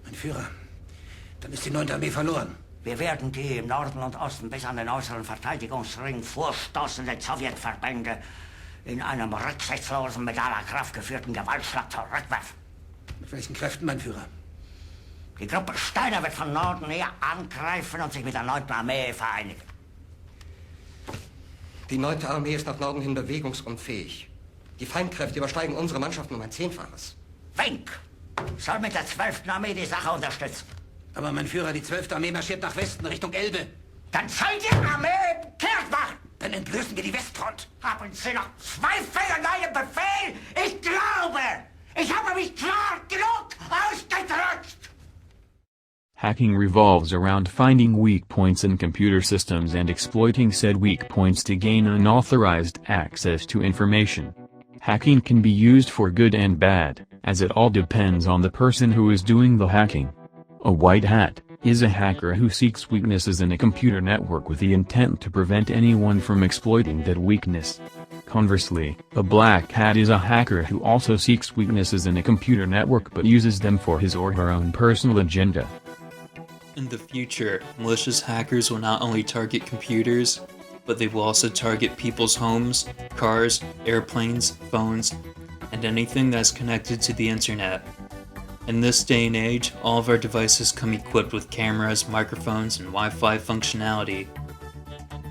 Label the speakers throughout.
Speaker 1: Mein Führer, dann ist die 9. Armee verloren.
Speaker 2: Wir werden die im Norden und Osten bis an den äußeren Verteidigungsring vorstoßenden Sowjetverbände in einem rücksichtslosen, mit aller Kraft geführten Gewaltschlag zurückwerfen.
Speaker 1: Mit welchen Kräften, mein Führer?
Speaker 2: Die Gruppe Steiner wird von Norden her angreifen und sich mit der 9. Armee vereinigen.
Speaker 3: Die 9. Armee ist nach Norden hin bewegungsunfähig. Die Feindkräfte übersteigen unsere Mannschaften um ein 10-faches.
Speaker 2: Wenk soll mit der 12. Armee die Sache unterstützen.
Speaker 1: Aber mein Führer, die 12. Armee marschiert nach Westen, Richtung Elbe.
Speaker 2: Dann soll die Armee kehrt machen.
Speaker 1: Dann entblößen wir die Westfront.
Speaker 2: Haben Sie noch Zweifel an meinem Befehl? Ich glaube, ich habe mich klar genug ausgedrückt.
Speaker 4: Hacking revolves around finding weak points in computer systems and exploiting said weak points to gain unauthorized access to information. Hacking can be used for good and bad, as it all depends on the person who is doing the hacking. A white hat is a hacker who seeks weaknesses in a computer network with the intent to prevent anyone from exploiting that weakness. Conversely, a black hat is a hacker who also seeks weaknesses in a computer network but uses them for his or her own personal agenda.
Speaker 5: In the future, malicious hackers will not only target computers, but they will also target people's homes, cars, airplanes, phones, and anything that is connected to the internet. In this day and age, all of our devices come equipped with cameras, microphones, and Wi-Fi functionality.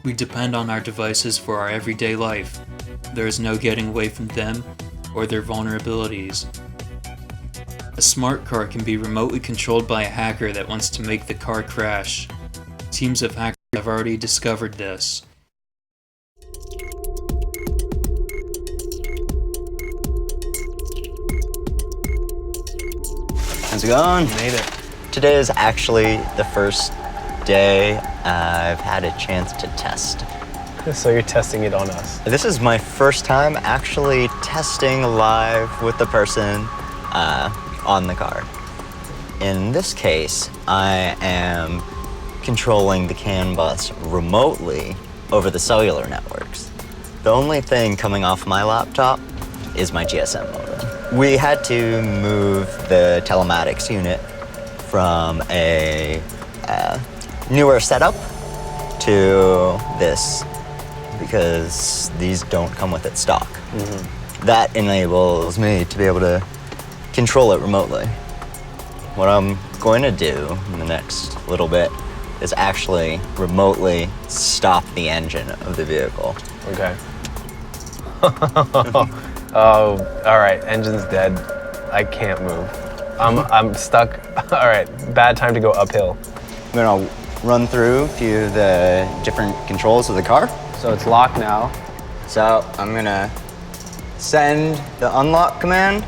Speaker 5: We depend on our devices for our everyday life. There is no getting away from them or their vulnerabilities. A smart car can be remotely controlled by a hacker that wants to make the car crash. Teams of hackers have already discovered this.
Speaker 6: How's it going?
Speaker 7: Made it.
Speaker 6: Today is actually the first day I've had a chance to test.
Speaker 7: So you're testing it on us.
Speaker 6: This is my first time actually testing live with the person on the car. In this case, I am controlling the CAN bus remotely over the cellular networks. The only thing coming off my laptop is my GSM modem. We had to move the telematics unit from a newer setup to this because these don't come with it stock. That enables me to be able to control it remotely. What I'm going to do in the next little bit is actually remotely stop the engine of the vehicle.
Speaker 7: Okay. Oh, all right, engine's dead. I can't move. I'm stuck. All right, bad time to go uphill.
Speaker 6: I'm gonna run through a few of the different controls of the car.
Speaker 7: So it's locked now.
Speaker 6: So I'm gonna send the unlock command.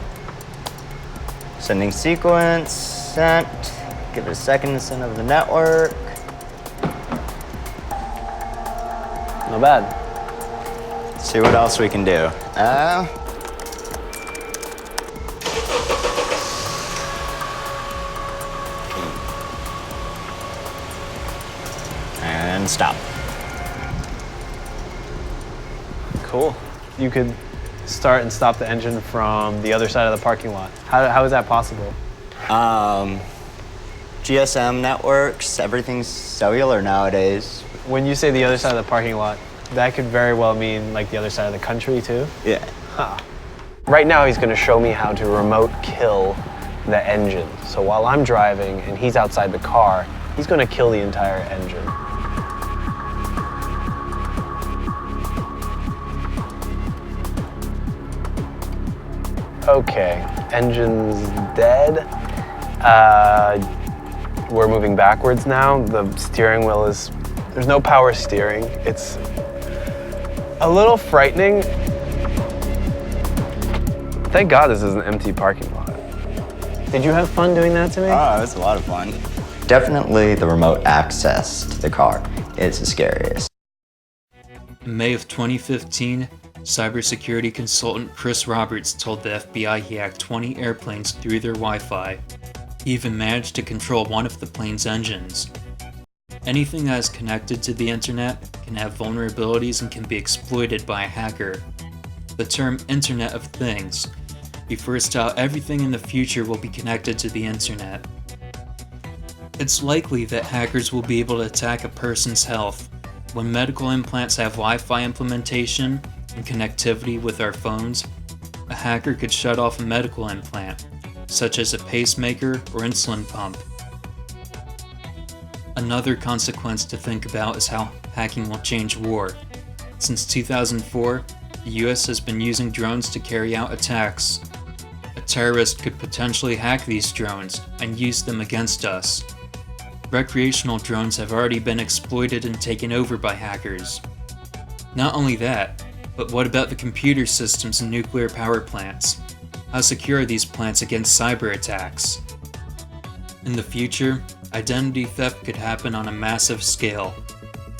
Speaker 6: Sending sequence, sent. Give it a second to send over the network.
Speaker 7: Not bad.
Speaker 6: Let's see what else we can do. And stop.
Speaker 7: Cool. You could start and stop the engine from the other side of the parking lot. How is that possible?
Speaker 6: GSM networks, everything's cellular nowadays.
Speaker 7: When you say the other side of the parking lot, that could very well mean like the other side of the country too?
Speaker 6: Yeah.
Speaker 7: Huh. Right now he's gonna show me how to remote kill the engine. So while I'm driving and he's outside the car, he's gonna kill the entire engine. Okay, engine's dead. We're moving backwards now. The steering wheel is, there's no power steering. It's a little frightening. Thank God this is an empty parking lot. Did you have fun doing that to me?
Speaker 6: Oh, it was a lot of fun. Definitely the remote access to the car is the scariest.
Speaker 5: In May of 2015, cybersecurity consultant Chris Roberts told the FBI he hacked 20 airplanes through their Wi-Fi. He even managed to control one of the plane's engines. Anything that is connected to the internet can have vulnerabilities and can be exploited by a hacker. The term Internet of Things refers to how everything in the future will be connected to the internet. It's likely that hackers will be able to attack a person's health. When medical implants have Wi-Fi implementation and connectivity with our phones, a hacker could shut off a medical implant, such as a pacemaker or insulin pump. Another consequence to think about is how hacking will change war. Since 2004, the US has been using drones to carry out attacks. A terrorist could potentially hack these drones and use them against us. Recreational drones have already been exploited and taken over by hackers. Not only that, but what about the computer systems in nuclear power plants? How secure are these plants against cyber attacks? In the future, identity theft could happen on a massive scale.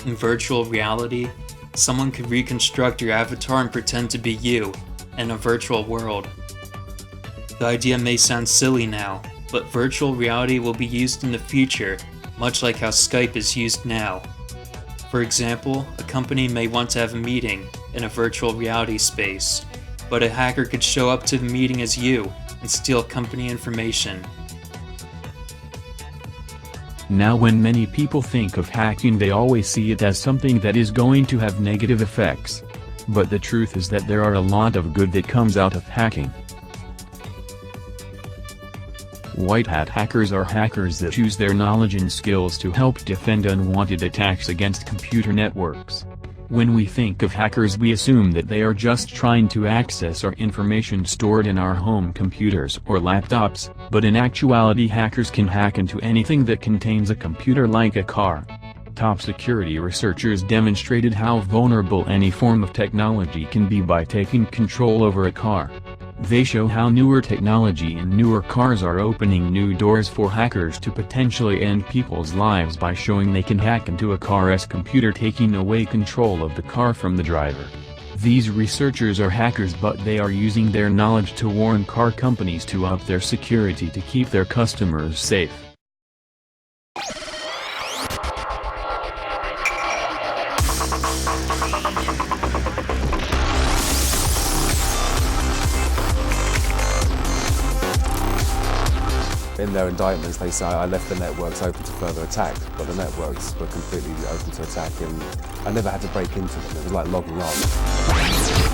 Speaker 5: In virtual reality, someone could reconstruct your avatar and pretend to be you in a virtual world. The idea may sound silly now, but virtual reality will be used in the future, much like how Skype is used now. For example, a company may want to have a meeting in a virtual reality space, but a hacker could show up to the meeting as you and steal company information.
Speaker 4: Now when many people think of hacking, they always see it as something that is going to have negative effects. But the truth is that there are a lot of good that comes out of hacking. White hat hackers are hackers that use their knowledge and skills to help defend unwanted attacks against computer networks. When we think of hackers, we assume that they are just trying to access our information stored in our home computers or laptops, but in actuality hackers can hack into anything that contains a computer, like a car. Top security researchers demonstrated how vulnerable any form of technology can be by taking control over a car. They show how newer technology and newer cars are opening new doors for hackers to potentially end people's lives by showing they can hack into a car's computer, taking away control of the car from the driver. These researchers are hackers, but they are using their knowledge to warn car companies to up their security to keep their customers safe.
Speaker 8: In their indictments, they say I left the networks open to further attack, but the networks were completely open to attack, and I never had to break into them. It was like logging on.